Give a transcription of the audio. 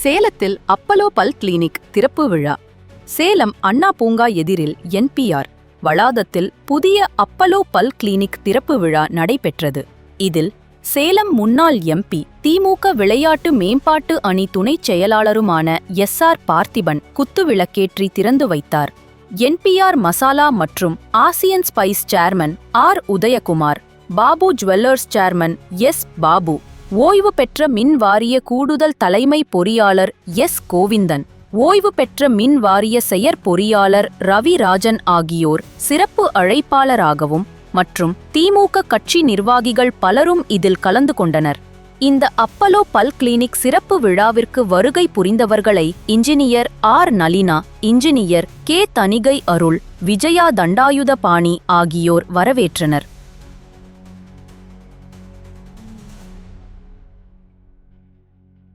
சேலத்தில் அப்பலோ பல் கிளினிக் திறப்பு விழா. சேலம் அண்ணா பூங்கா எதிரில் NPR வளாகத்தில் புதிய அப்பலோ பல் கிளினிக் திறப்பு விழா நடைபெற்றது. இதில் சேலம் முன்னாள் MP, திமுக விளையாட்டு மேம்பாட்டு அணி துணைச் செயலாளருமான SR பார்த்திபன் குத்துவிளக்கேற்றி திறந்து வைத்தார். NPR மசாலா மற்றும் Asian spice chairman R. Udayakumar, Babu jewellers chairman S. Babu, ஓய்வு பெற்ற மின் வாரிய கூடுதல் தலைமை பொறியாளர் S. கோவிந்தன், ஓய்வு பெற்ற மின் வாரிய செயற்பொறியாளர் ரவி ராஜன் ஆகியோர் சிறப்பு அழைப்பாளராகவும் மற்றும் திமுக கட்சி நிர்வாகிகள் பலரும் இதில் கலந்து கொண்டனர். இந்த அப்பலோ பல் கிளினிக் சிறப்பு விழாவிற்கு வருகை புரிந்தவர்களை engineer R. Nalina, engineer K. Thanigai Arul, Vijaya Thandayuthapani ஆகியோர் வரவேற்றனர்.